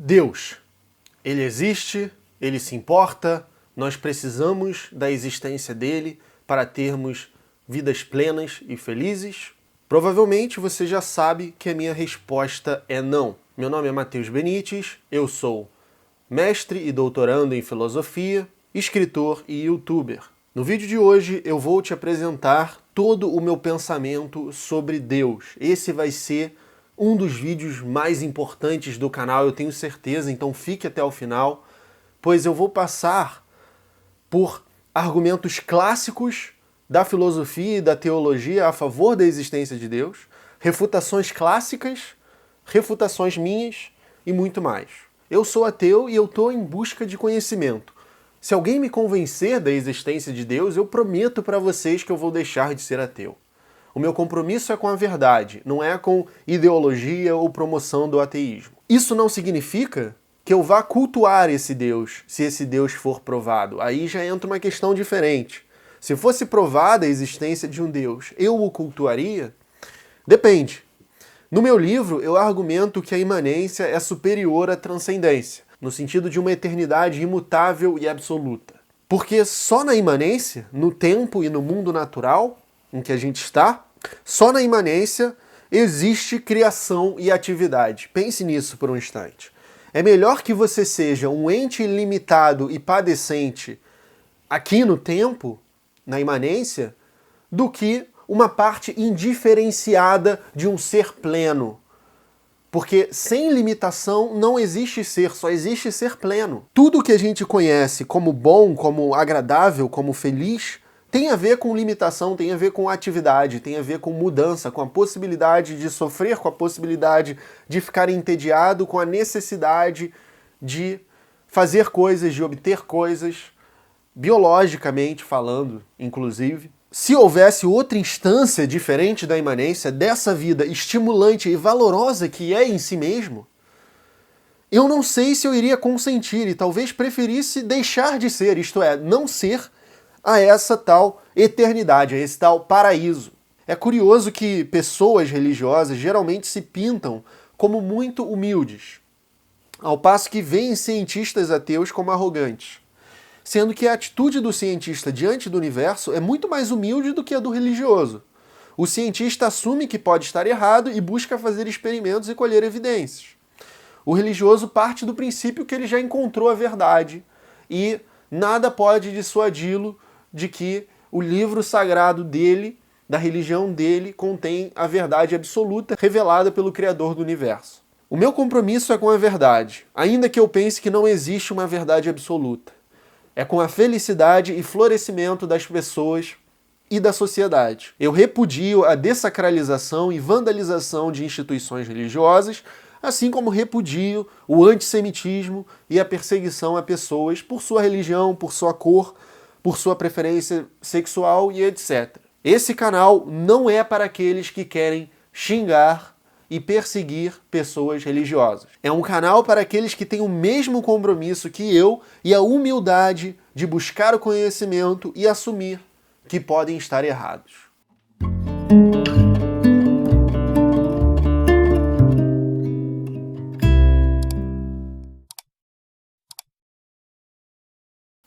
Deus, ele existe, ele se importa, nós precisamos da existência dele para termos vidas plenas e felizes? Provavelmente você já sabe que a minha resposta é não. Meu nome é Matheus Benites, eu sou mestre e doutorando em filosofia, escritor e youtuber. No vídeo de hoje eu vou te apresentar todo o meu pensamento sobre Deus. Esse vai ser um dos vídeos mais importantes do canal, eu tenho certeza, então fique até o final, pois eu vou passar por argumentos clássicos da filosofia e da teologia a favor da existência de Deus, refutações clássicas, refutações minhas e muito mais. Eu sou ateu e eu estou em busca de conhecimento. Se alguém me convencer da existência de Deus, eu prometo para vocês que eu vou deixar de ser ateu. O meu compromisso é com a verdade, não é com ideologia ou promoção do ateísmo. Isso não significa que eu vá cultuar esse Deus, se esse Deus for provado. Aí já entra uma questão diferente. Se fosse provada a existência de um Deus, eu o cultuaria? Depende. No meu livro, eu argumento que a imanência é superior à transcendência, no sentido de uma eternidade imutável e absoluta. Porque só na imanência, no tempo e no mundo natural em que a gente está, só na imanência existe criação e atividade. Pense nisso por um instante. É melhor que você seja um ente ilimitado e padecente aqui no tempo, na imanência, do que uma parte indiferenciada de um ser pleno. Porque sem limitação não existe ser, só existe ser pleno. Tudo que a gente conhece como bom, como agradável, como feliz, tem a ver com limitação, tem a ver com atividade, tem a ver com mudança, com a possibilidade de sofrer, com a possibilidade de ficar entediado, com a necessidade de fazer coisas, de obter coisas, biologicamente falando, inclusive. Se houvesse outra instância diferente da imanência, dessa vida estimulante e valorosa que é em si mesmo, eu não sei se eu iria consentir e talvez preferisse deixar de ser, isto é, não ser, a essa tal eternidade, a esse tal paraíso. É curioso que pessoas religiosas geralmente se pintam como muito humildes, ao passo que veem cientistas ateus como arrogantes, sendo que a atitude do cientista diante do universo é muito mais humilde do que a do religioso. O cientista assume que pode estar errado e busca fazer experimentos e colher evidências. O religioso parte do princípio que ele já encontrou a verdade e nada pode dissuadi-lo de que o livro sagrado dele, da religião dele, contém a verdade absoluta revelada pelo Criador do universo. O meu compromisso é com a verdade, ainda que eu pense que não existe uma verdade absoluta. É com a felicidade e florescimento das pessoas e da sociedade. Eu repudio a dessacralização e vandalização de instituições religiosas, assim como repudio o antissemitismo e a perseguição a pessoas por sua religião, por sua cor, por sua preferência sexual e etc. Esse canal não é para aqueles que querem xingar e perseguir pessoas religiosas. É um canal para aqueles que têm o mesmo compromisso que eu e a humildade de buscar o conhecimento e assumir que podem estar errados.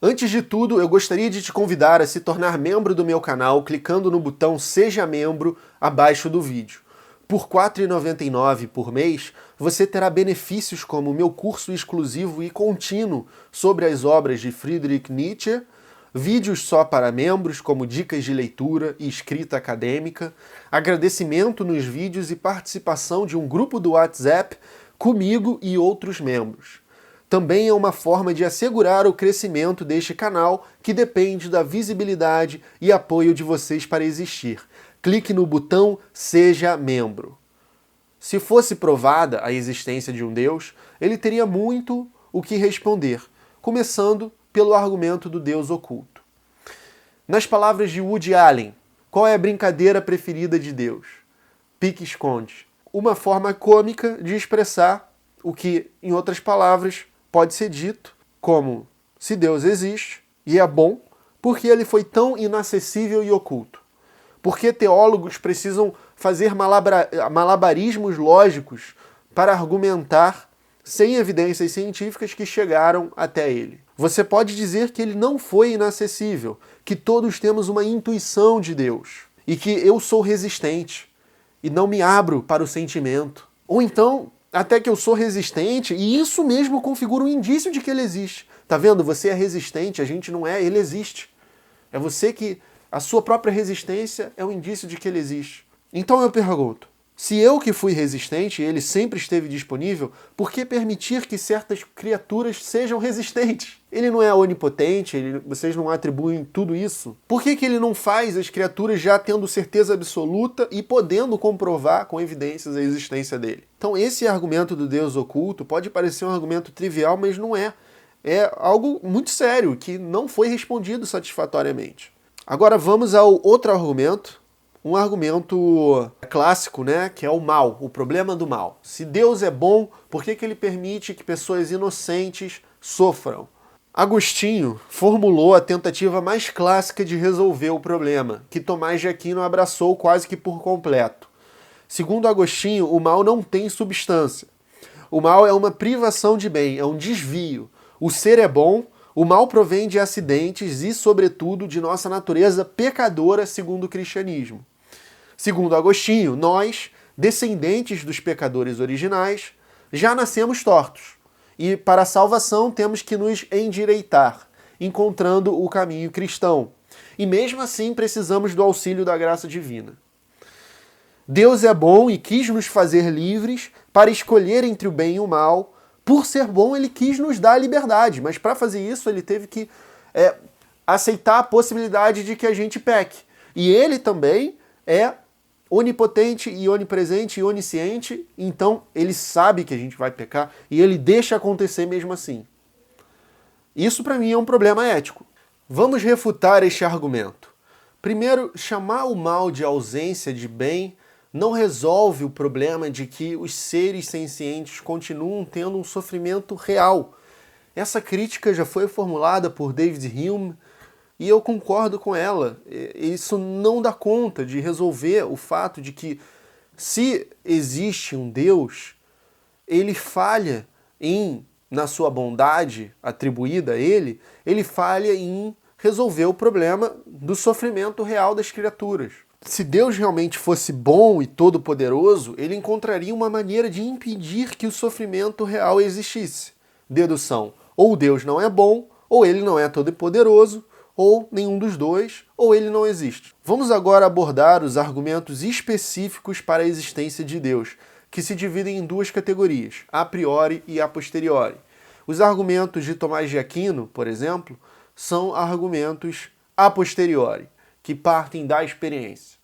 Antes de tudo, eu gostaria de te convidar a se tornar membro do meu canal clicando no botão Seja Membro abaixo do vídeo. Por R$ 4,99 por mês, você terá benefícios como meu curso exclusivo e contínuo sobre as obras de Friedrich Nietzsche, vídeos só para membros como dicas de leitura e escrita acadêmica, agradecimento nos vídeos e participação de um grupo do WhatsApp comigo e outros membros. Também é uma forma de assegurar o crescimento deste canal, que depende da visibilidade e apoio de vocês para existir. Clique no botão Seja Membro. Se fosse provada a existência de um Deus, ele teria muito o que responder, começando pelo argumento do Deus oculto. Nas palavras de Woody Allen, qual é a brincadeira preferida de Deus? Pique-esconde. Uma forma cômica de expressar o que, em outras palavras, pode ser dito como: se Deus existe e é bom, por que ele foi tão inacessível e oculto? Por que teólogos precisam fazer malabarismos lógicos para argumentar sem evidências científicas que chegaram até ele. Você pode dizer que ele não foi inacessível, que todos temos uma intuição de Deus, e que eu sou resistente, e não me abro para o sentimento. Ou então, até que eu sou resistente, e isso mesmo configura um indício de que ele existe. Tá vendo? Você é resistente, a gente não é, ele existe. É você que... A sua própria resistência é um indício de que ele existe. Então eu pergunto, se eu que fui resistente e ele sempre esteve disponível, por que permitir que certas criaturas sejam resistentes? Ele não é onipotente, vocês não atribuem tudo isso? Por que ele não faz as criaturas já tendo certeza absoluta e podendo comprovar com evidências a existência dele? Então esse argumento do Deus oculto pode parecer um argumento trivial, mas não é. É algo muito sério, que não foi respondido satisfatoriamente. Agora vamos ao outro argumento, um argumento clássico, né, que é o mal, o problema do mal. Se Deus é bom, por que ele permite que pessoas inocentes sofram? Agostinho formulou a tentativa mais clássica de resolver o problema, que Tomás de Aquino abraçou quase que por completo. Segundo Agostinho, o mal não tem substância. O mal é uma privação de bem, é um desvio. O ser é bom, o mal provém de acidentes e, sobretudo, de nossa natureza pecadora segundo o cristianismo. Segundo Agostinho, nós, descendentes dos pecadores originais, já nascemos tortos. E, para a salvação, temos que nos endireitar, encontrando o caminho cristão. E, mesmo assim, precisamos do auxílio da graça divina. Deus é bom e quis nos fazer livres para escolher entre o bem e o mal. Por ser bom, ele quis nos dar a liberdade, mas para fazer isso ele teve que aceitar a possibilidade de que a gente peque. E ele também é onipotente e onipresente e onisciente, então ele sabe que a gente vai pecar e ele deixa acontecer mesmo assim. Isso para mim é um problema ético. Vamos refutar este argumento. Primeiro, chamar o mal de ausência de bem não resolve o problema de que os seres sencientes continuam tendo um sofrimento real. Essa crítica já foi formulada por David Hume e eu concordo com ela. Isso não dá conta de resolver o fato de que, se existe um Deus, ele falha na sua bondade atribuída a ele falha em resolver o problema do sofrimento real das criaturas. Se Deus realmente fosse bom e todo-poderoso, ele encontraria uma maneira de impedir que o sofrimento real existisse. Dedução: ou Deus não é bom, ou ele não é todo-poderoso, ou nenhum dos dois, ou ele não existe. Vamos agora abordar os argumentos específicos para a existência de Deus, que se dividem em duas categorias, a priori e a posteriori. Os argumentos de Tomás de Aquino, por exemplo, são argumentos a posteriori, que partem da experiência.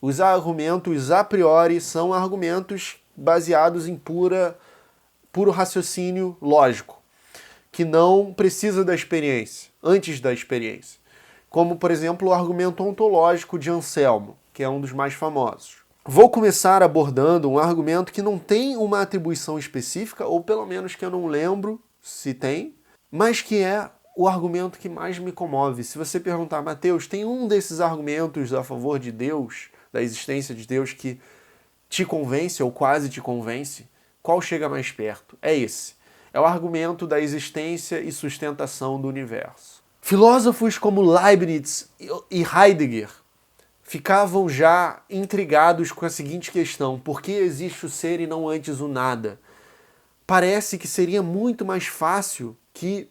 Os argumentos a priori são argumentos baseados em puro raciocínio lógico, que não precisa da experiência, antes da experiência. Como, por exemplo, o argumento ontológico de Anselmo, que é um dos mais famosos. Vou começar abordando um argumento que não tem uma atribuição específica, ou pelo menos que eu não lembro se tem, mas que é o argumento que mais me comove. Se você perguntar, Mateus, tem um desses argumentos a favor de Deus, da existência de Deus, que te convence ou quase te convence? Qual chega mais perto? É esse. É o argumento da existência e sustentação do universo. Filósofos como Leibniz e Heidegger ficavam já intrigados com a seguinte questão: por que existe o ser e não antes o nada? Parece que seria muito mais fácil que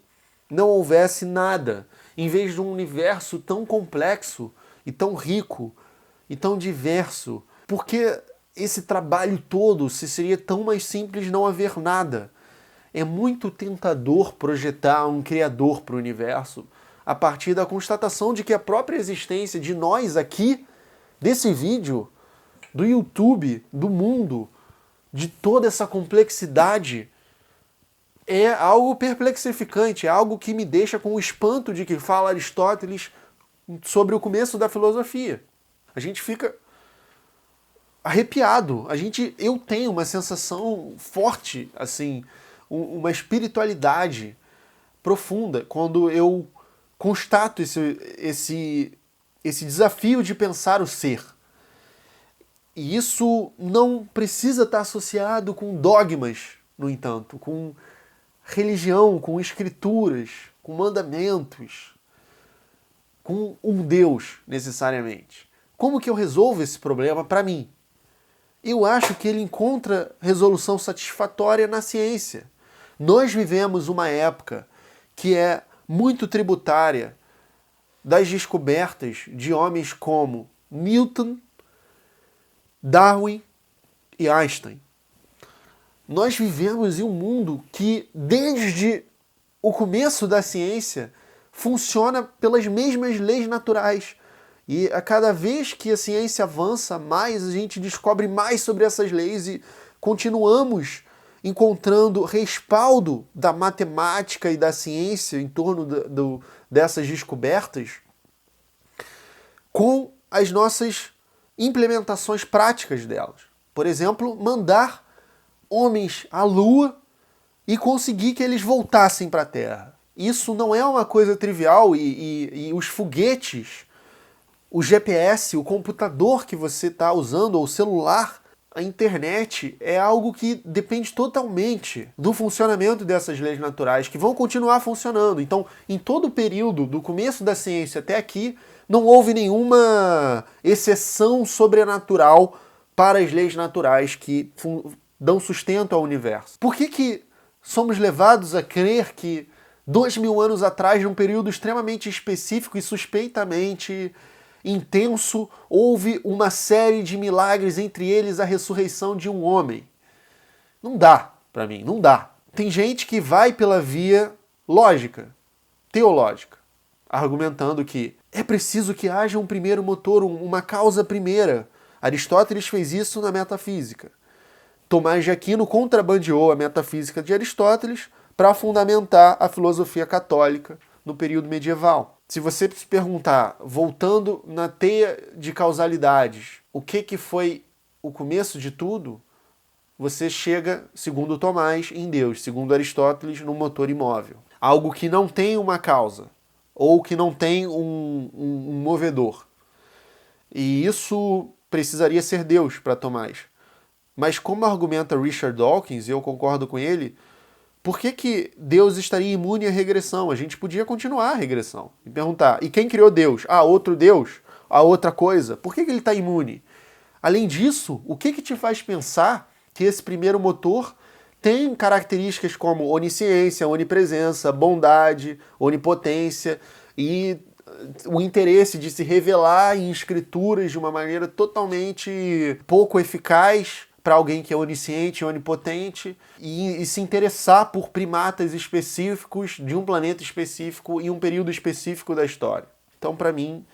não houvesse nada, em vez de um universo tão complexo e tão rico e tão diverso. Por que esse trabalho todo, se seria tão mais simples não haver nada? É muito tentador projetar um criador para o universo a partir da constatação de que a própria existência de nós aqui, desse vídeo, do YouTube, do mundo, de toda essa complexidade, é algo perplexificante, é algo que me deixa com o espanto de que fala Aristóteles sobre o começo da filosofia. A gente fica arrepiado. Eu tenho uma sensação forte, assim, uma espiritualidade profunda quando eu constato esse desafio de pensar o ser. E isso não precisa estar associado com dogmas no entanto, com religião, com escrituras, com mandamentos, com um Deus, necessariamente. Como que eu resolvo esse problema para mim? Eu acho que ele encontra resolução satisfatória na ciência. Nós vivemos uma época que é muito tributária das descobertas de homens como Newton, Darwin e Einstein. Nós vivemos em um mundo que, desde o começo da ciência, funciona pelas mesmas leis naturais. E a cada vez que a ciência avança mais, a gente descobre mais sobre essas leis e continuamos encontrando respaldo da matemática e da ciência em torno dessas descobertas com as nossas implementações práticas delas. Por exemplo, mandar homens à Lua e conseguir que eles voltassem para a Terra. Isso não é uma coisa trivial e os foguetes, o GPS, o computador que você está usando, ou o celular, a internet, é algo que depende totalmente do funcionamento dessas leis naturais, que vão continuar funcionando. Então, em todo o período, do começo da ciência até aqui, não houve nenhuma exceção sobrenatural para as leis naturais que dão sustento ao universo. Por que somos levados a crer que 2000 anos atrás, num período extremamente específico e suspeitamente intenso, houve uma série de milagres, entre eles a ressurreição de um homem? Não dá para mim, não dá. Tem gente que vai pela via lógica, teológica, argumentando que é preciso que haja um primeiro motor, uma causa primeira. Aristóteles fez isso na metafísica. Tomás de Aquino contrabandeou a metafísica de Aristóteles para fundamentar a filosofia católica no período medieval. Se você se perguntar, voltando na teia de causalidades, o que foi o começo de tudo, você chega, segundo Tomás, em Deus, segundo Aristóteles, no motor imóvel. Algo que não tem uma causa, ou que não tem um movedor. E isso precisaria ser Deus para Tomás. Mas como argumenta Richard Dawkins, e eu concordo com ele, por que Deus estaria imune à regressão? A gente podia continuar a regressão e perguntar, e quem criou Deus? Ah, outro Deus? Ah, outra coisa? Por que ele está imune? Além disso, o que te faz pensar que esse primeiro motor tem características como onisciência, onipresença, bondade, onipotência e o interesse de se revelar em escrituras de uma maneira totalmente pouco eficaz para alguém que é onisciente, onipotente, e se interessar por primatas específicos de um planeta específico em um período específico da história. Então, para mim,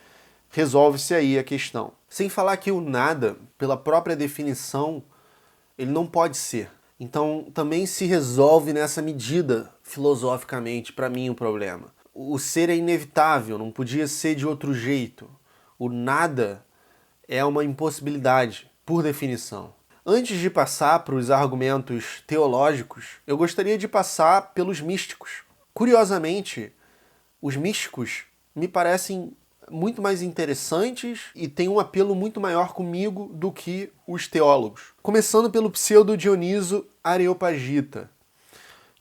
resolve-se aí a questão. Sem falar que o nada, pela própria definição, ele não pode ser. Então, também se resolve nessa medida, filosoficamente, para mim, o problema. O ser é inevitável, não podia ser de outro jeito. O nada é uma impossibilidade, por definição. Antes de passar para os argumentos teológicos, eu gostaria de passar pelos místicos. Curiosamente, os místicos me parecem muito mais interessantes e têm um apelo muito maior comigo do que os teólogos. Começando pelo pseudo-Dioniso Areopagita,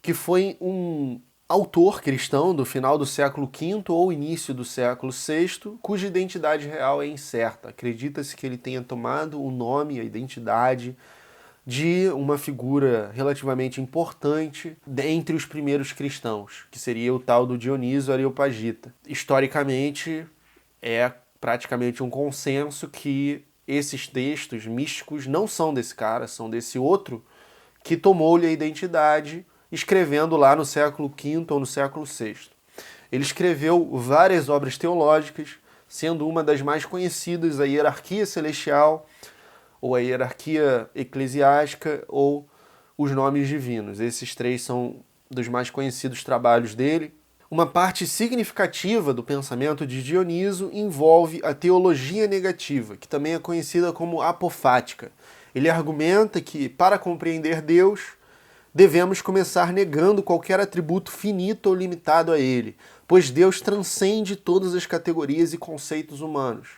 que foi um autor cristão do final do século V ou início do século VI, cuja identidade real é incerta. Acredita-se que ele tenha tomado o nome, a identidade de uma figura relativamente importante entre os primeiros cristãos, que seria o tal do Dioniso Areopagita. Historicamente, é praticamente um consenso que esses textos místicos não são desse cara, são desse outro que tomou-lhe a identidade escrevendo lá no século V ou no século VI. Ele escreveu várias obras teológicas, sendo uma das mais conhecidas a Hierarquia Celestial, ou a Hierarquia Eclesiástica, ou os Nomes Divinos. Esses três são dos mais conhecidos trabalhos dele. Uma parte significativa do pensamento de Dioniso envolve a teologia negativa, que também é conhecida como apofática. Ele argumenta que, para compreender Deus, devemos começar negando qualquer atributo finito ou limitado a ele, pois Deus transcende todas as categorias e conceitos humanos.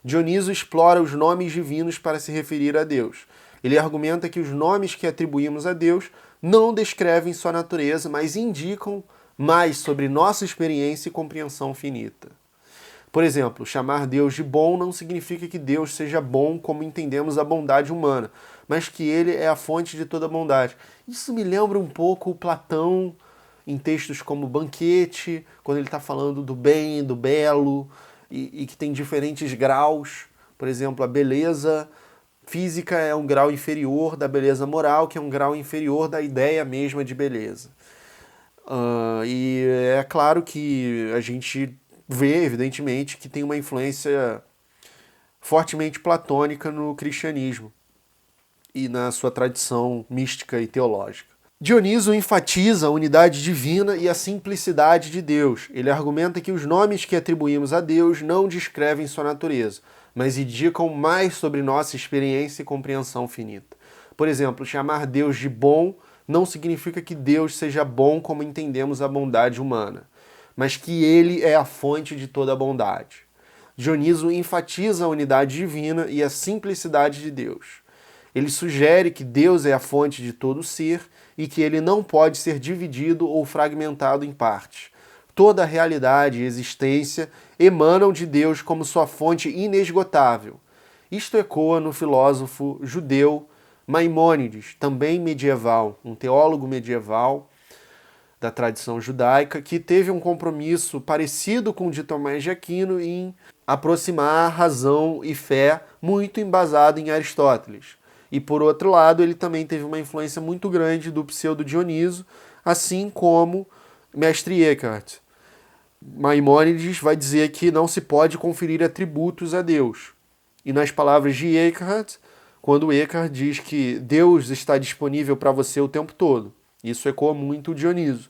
Dioniso explora os nomes divinos para se referir a Deus. Ele argumenta que os nomes que atribuímos a Deus não descrevem sua natureza, mas indicam mais sobre nossa experiência e compreensão finita. Por exemplo, chamar Deus de bom não significa que Deus seja bom como entendemos a bondade humana, mas que ele é a fonte de toda bondade. Isso me lembra um pouco Platão em textos como Banquete, quando ele está falando do bem, do belo, e que tem diferentes graus. Por exemplo, a beleza física é um grau inferior da beleza moral, que é um grau inferior da ideia mesma de beleza. E é claro que a gente vê, evidentemente, que tem uma influência fortemente platônica no cristianismo e na sua tradição mística e teológica. Dioniso enfatiza a unidade divina e a simplicidade de Deus. Ele argumenta que os nomes que atribuímos a Deus não descrevem sua natureza, mas indicam mais sobre nossa experiência e compreensão finita. Por exemplo, chamar Deus de bom não significa que Deus seja bom como entendemos a bondade humana, mas que ele é a fonte de toda a bondade. Dioniso enfatiza a unidade divina e a simplicidade de Deus. Ele sugere que Deus é a fonte de todo ser e que ele não pode ser dividido ou fragmentado em partes. Toda a realidade e existência emanam de Deus como sua fonte inesgotável. Isto ecoa no filósofo judeu Maimônides, também medieval, um teólogo medieval da tradição judaica, que teve um compromisso parecido com o de Tomás de Aquino em aproximar razão e fé muito embasado em Aristóteles. E por outro lado, ele também teve uma influência muito grande do pseudo-Dioniso, assim como Mestre Eckhart. Maimônides vai dizer que não se pode conferir atributos a Deus. E nas palavras de Eckhart, quando Eckhart diz que Deus está disponível para você o tempo todo, isso ecoa muito o Dioniso.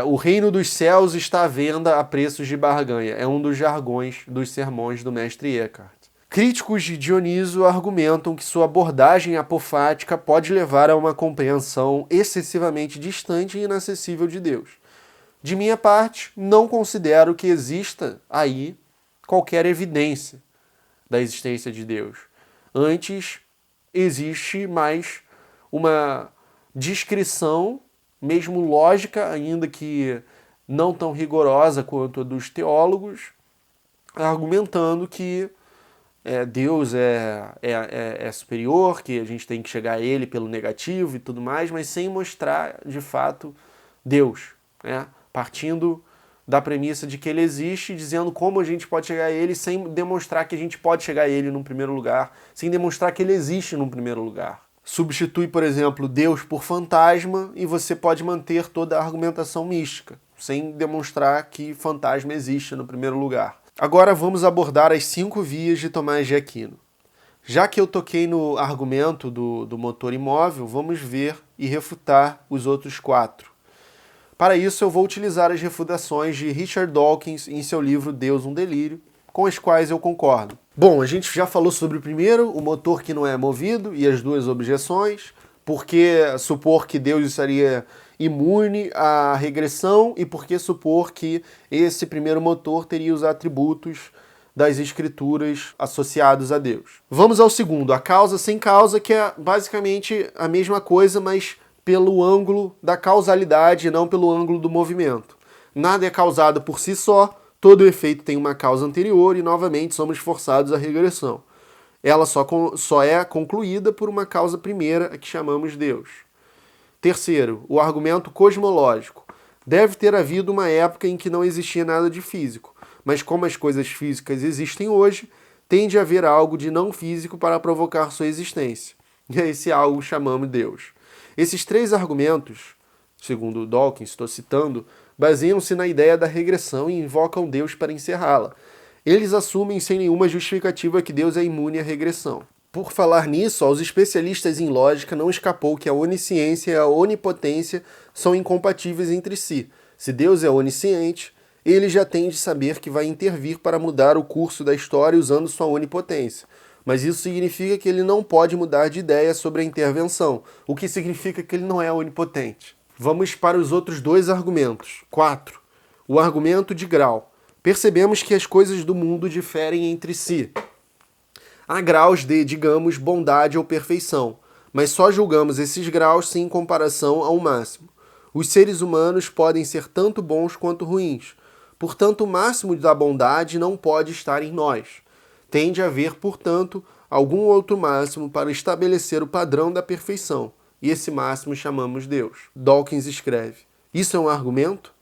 O reino dos céus está à venda a preços de barganha. É um dos jargões dos sermões do mestre Eckhart. Críticos de Dioniso argumentam que sua abordagem apofática pode levar a uma compreensão excessivamente distante e inacessível de Deus. De minha parte, não considero que exista aí qualquer evidência da existência de Deus. Antes, existe mais uma descrição, mesmo lógica, ainda que não tão rigorosa quanto a dos teólogos, argumentando que Deus é superior, que a gente tem que chegar a ele pelo negativo e tudo mais, mas sem mostrar, de fato, Deus, né? Partindo da premissa de que ele existe, dizendo como a gente pode chegar a ele sem demonstrar que a gente pode chegar a ele num primeiro lugar, sem demonstrar que ele existe num primeiro lugar. Substitui, por exemplo, Deus por fantasma e você pode manter toda a argumentação mística, sem demonstrar que fantasma existe no primeiro lugar. Agora vamos abordar as 5 vias de Tomás de Aquino. Já que eu toquei no argumento do motor imóvel, vamos ver e refutar os outros 4. Para isso, eu vou utilizar as refutações de Richard Dawkins em seu livro Deus, um Delírio, com as quais eu concordo. Bom, a gente já falou sobre o primeiro, o motor que não é movido, e as 2 objeções, porque supor que Deus estaria imune à regressão e porque supor que esse primeiro motor teria os atributos das escrituras associados a Deus. Vamos ao segundo, a causa sem causa, que é basicamente a mesma coisa, mas pelo ângulo da causalidade e não pelo ângulo do movimento. Nada é causado por si só, todo efeito tem uma causa anterior e novamente somos forçados à regressão. Ela só é concluída por uma causa primeira, a que chamamos Deus. Terceiro, o argumento cosmológico. Deve ter havido uma época em que não existia nada de físico, mas como as coisas físicas existem hoje, tende a haver algo de não físico para provocar sua existência. E a esse algo chamamos Deus. Esses 3 argumentos, segundo Dawkins, estou citando, baseiam-se na ideia da regressão e invocam Deus para encerrá-la. Eles assumem sem nenhuma justificativa que Deus é imune à regressão. Por falar nisso, aos especialistas em lógica não escapou que a onisciência e a onipotência são incompatíveis entre si. Se Deus é onisciente, ele já tem de saber que vai intervir para mudar o curso da história usando sua onipotência. Mas isso significa que ele não pode mudar de ideia sobre a intervenção, o que significa que ele não é onipotente. Vamos para os outros 2 argumentos. 4. O argumento de grau. Percebemos que as coisas do mundo diferem entre si. Há graus de, digamos, bondade ou perfeição. mas só julgamos esses graus sim em comparação ao máximo. Os seres humanos podem ser tanto bons quanto ruins, portanto o máximo da bondade não pode estar em nós. Tem de haver, portanto, algum outro máximo para estabelecer o padrão da perfeição, e esse máximo chamamos Deus. Dawkins escreve: isso é um argumento?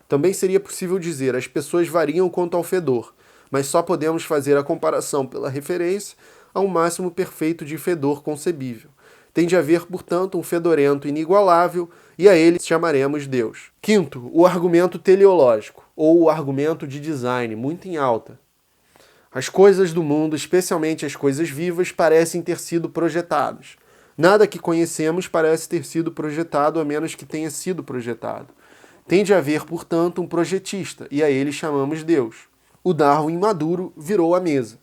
Também seria possível dizer: as pessoas variam quanto ao fedor, mas só podemos fazer a comparação pela referência ao máximo perfeito de fedor concebível. Tem de haver, portanto, um fedorento inigualável, e a ele chamaremos Deus. Quinto, o argumento teleológico, ou o argumento de design, muito em alta. As coisas do mundo, especialmente as coisas vivas, parecem ter sido projetadas. Nada que conhecemos parece ter sido projetado, a menos que tenha sido projetado. Tem de haver, portanto, um projetista, e a ele chamamos Deus. O Darwin maduro virou a mesa.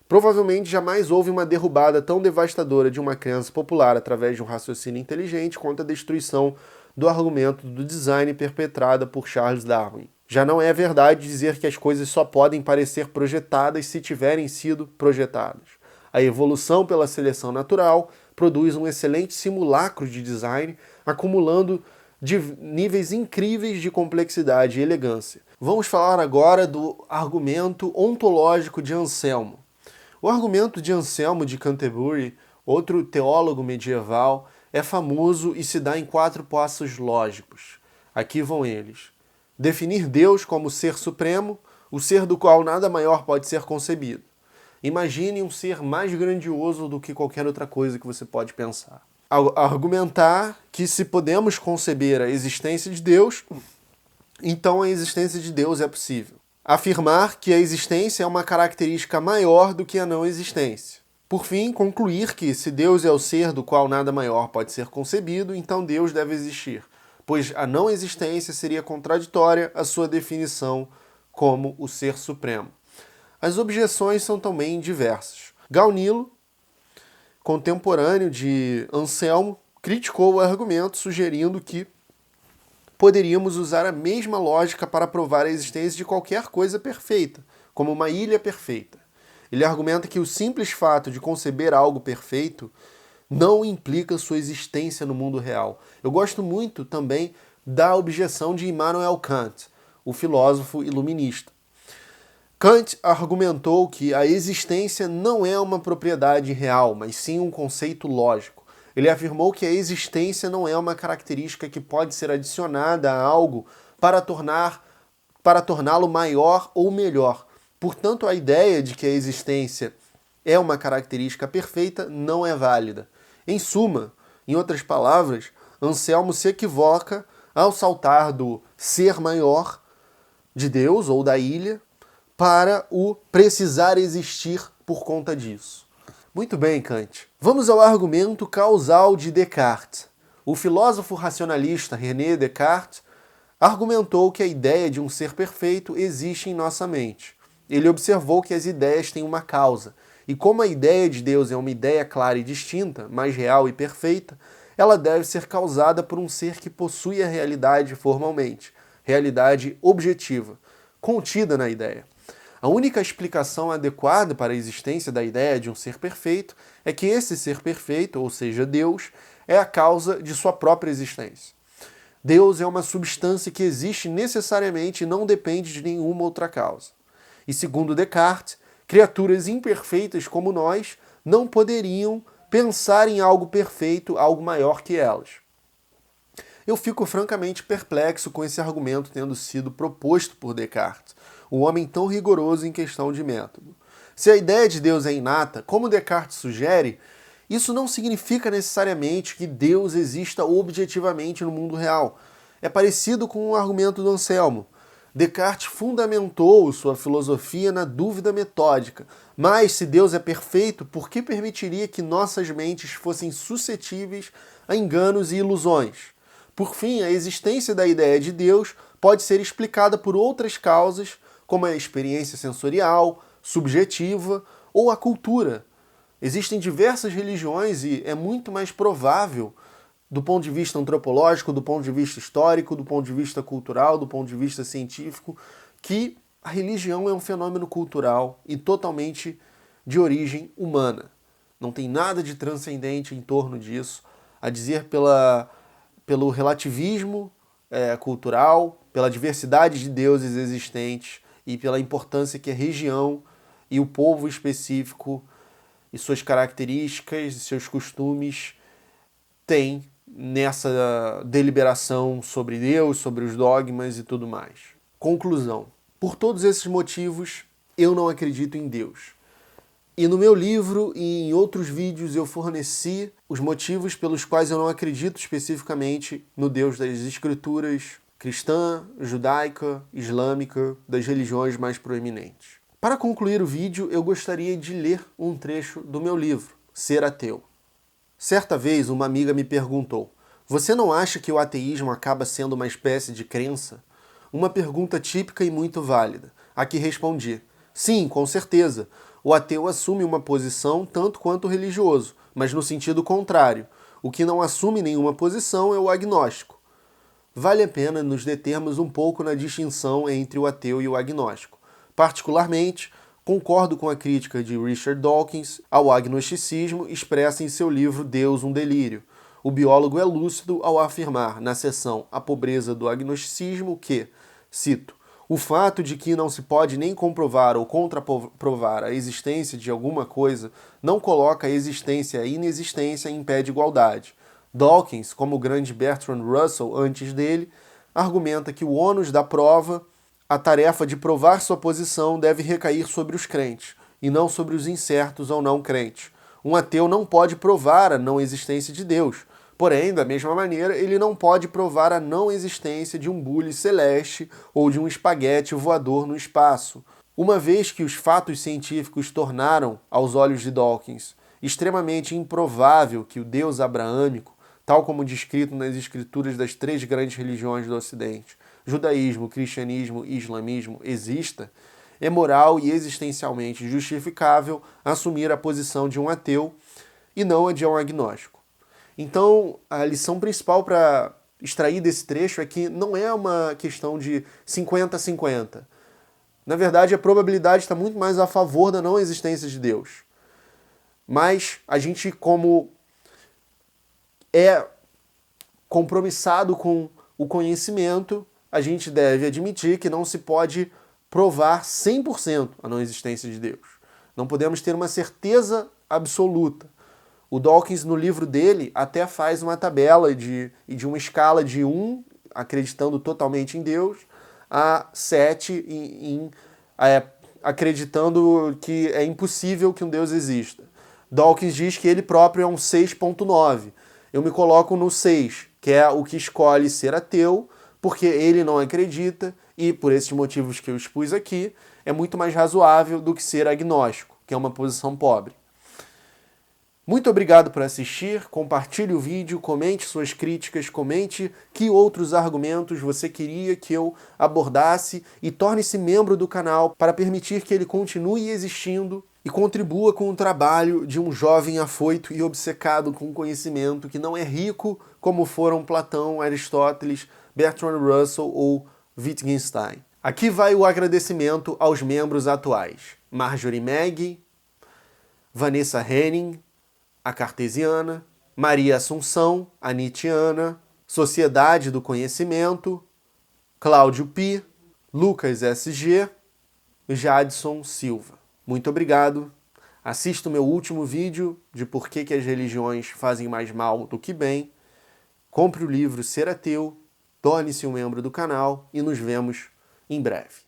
Provavelmente jamais houve uma derrubada tão devastadora de uma crença popular através de um raciocínio inteligente quanto a destruição do argumento do design perpetrada por Charles Darwin. Já não é verdade dizer que as coisas só podem parecer projetadas se tiverem sido projetadas. A evolução pela seleção natural produz um excelente simulacro de design, acumulando níveis incríveis de complexidade e elegância. Vamos falar agora do argumento ontológico de Anselmo. O argumento de Anselmo de Canterbury, outro teólogo medieval, é famoso e se dá em 4 passos lógicos. Aqui vão eles. Definir Deus como ser supremo, o ser do qual nada maior pode ser concebido. Imagine um ser mais grandioso do que qualquer outra coisa que você pode pensar. Argumentar que se podemos conceber a existência de Deus, então a existência de Deus é possível. Afirmar que a existência é uma característica maior do que a não existência. Por fim, concluir que se Deus é o ser do qual nada maior pode ser concebido, então Deus deve existir, pois a não existência seria contraditória à sua definição como o ser supremo. As objeções são também diversas. Gaunilo, contemporâneo de Anselmo, criticou o argumento, sugerindo que poderíamos usar a mesma lógica para provar a existência de qualquer coisa perfeita, como uma ilha perfeita. Ele argumenta que o simples fato de conceber algo perfeito não implica sua existência no mundo real. Eu gosto muito também da objeção de Immanuel Kant, o filósofo iluminista. Kant argumentou que a existência não é uma propriedade real, mas sim um conceito lógico. Ele afirmou que a existência não é uma característica que pode ser adicionada a algo para torná-lo maior ou melhor. Portanto, a ideia de que a existência é uma característica perfeita não é válida. Em suma, em outras palavras, Anselmo se equivoca ao saltar do ser maior de Deus ou da ilha para o precisar existir por conta disso. Muito bem, Kant. Vamos ao argumento causal de Descartes. O filósofo racionalista René Descartes argumentou que a ideia de um ser perfeito existe em nossa mente. Ele observou que as ideias têm uma causa, e como a ideia de Deus é uma ideia clara e distinta, mais real e perfeita, ela deve ser causada por um ser que possui a realidade formalmente, realidade objetiva, contida na ideia. A única explicação adequada para a existência da ideia de um ser perfeito é que esse ser perfeito, ou seja, Deus, é a causa de sua própria existência. Deus é uma substância que existe necessariamente e não depende de nenhuma outra causa. E segundo Descartes, criaturas imperfeitas como nós não poderiam pensar em algo perfeito, algo maior que elas. Eu fico francamente perplexo com esse argumento tendo sido proposto por Descartes, um homem tão rigoroso em questão de método. Se a ideia de Deus é inata, como Descartes sugere, isso não significa necessariamente que Deus exista objetivamente no mundo real. É parecido com o argumento do Anselmo. Descartes fundamentou sua filosofia na dúvida metódica. Mas, se Deus é perfeito, por que permitiria que nossas mentes fossem suscetíveis a enganos e ilusões? Por fim, a existência da ideia de Deus pode ser explicada por outras causas, como a experiência sensorial, subjetiva ou a cultura. Existem diversas religiões e é muito mais provável, do ponto de vista antropológico, do ponto de vista histórico, do ponto de vista cultural, do ponto de vista científico, que a religião é um fenômeno cultural e totalmente de origem humana. não tem nada de transcendente em torno disso, a dizer pelo relativismo cultural, pela diversidade de deuses existentes e pela importância que a região e o povo específico e suas características e seus costumes têm nessa deliberação sobre Deus, sobre os dogmas e tudo mais. Conclusão. Por todos esses motivos, eu não acredito em Deus. E no meu livro e em outros vídeos eu forneci os motivos pelos quais eu não acredito especificamente no Deus das Escrituras cristã, judaica, islâmica, das religiões mais proeminentes. Para concluir o vídeo, eu gostaria de ler um trecho do meu livro, Ser Ateu. Certa vez, uma amiga me perguntou: "Você não acha que o ateísmo acaba sendo uma espécie de crença?" Uma pergunta típica e muito válida, a que respondi: "Sim, com certeza. O ateu assume uma posição tanto quanto o religioso, mas no sentido contrário. O que não assume nenhuma posição é o agnóstico." Vale a pena nos determos um pouco na distinção entre o ateu e o agnóstico. Particularmente, concordo com a crítica de Richard Dawkins ao agnosticismo expressa em seu livro Deus, um Delírio. O biólogo é lúcido ao afirmar, na seção A Pobreza do Agnosticismo, que, cito, "o fato de que não se pode nem comprovar ou contraprovar a existência de alguma coisa não coloca a existência e a inexistência em pé de igualdade." Dawkins, como o grande Bertrand Russell antes dele, argumenta que o ônus da prova, a tarefa de provar sua posição, deve recair sobre os crentes, e não sobre os incertos ou não crentes. Um ateu não pode provar a não existência de Deus, porém, da mesma maneira, ele não pode provar a não existência de um bule celeste ou de um espaguete voador no espaço. Uma vez que os fatos científicos tornaram, aos olhos de Dawkins, extremamente improvável que o Deus abraâmico, tal como descrito nas escrituras das três grandes religiões do Ocidente, judaísmo, cristianismo e islamismo, exista, é moral e existencialmente justificável assumir a posição de um ateu e não a de um agnóstico. Então, a lição principal para extrair desse trecho é que não é uma questão de 50-50. Na verdade, a probabilidade está muito mais a favor da não existência de Deus. Mas a gente, como é compromissado com o conhecimento, a gente deve admitir que não se pode provar 100% a não existência de Deus. Não podemos ter uma certeza absoluta. O Dawkins, no livro dele, até faz uma tabela de uma escala de 1, acreditando totalmente em Deus, a 7, acreditando que é impossível que um Deus exista. Dawkins diz que ele próprio é um 6.9. Eu me coloco no 6, que é o que escolhe ser ateu, porque ele não acredita, e por esses motivos que eu expus aqui, é muito mais razoável do que ser agnóstico, que é uma posição pobre. Muito obrigado por assistir, compartilhe o vídeo, comente suas críticas, comente que outros argumentos você queria que eu abordasse e torne-se membro do canal para permitir que ele continue existindo e contribua com o trabalho de um jovem afoito e obcecado com conhecimento que não é rico como foram Platão, Aristóteles, Bertrand Russell ou Wittgenstein. Aqui vai o agradecimento aos membros atuais: Marjorie Meg, Vanessa Henning, a Cartesiana, Maria Assunção, a Nietzscheana, Sociedade do Conhecimento, Cláudio Pi, Lucas SG, Jadson Silva. Muito obrigado. Assista o meu último vídeo de por que as religiões fazem mais mal do que bem. Compre o livro Ser Ateu, torne-se um membro do canal e nos vemos em breve.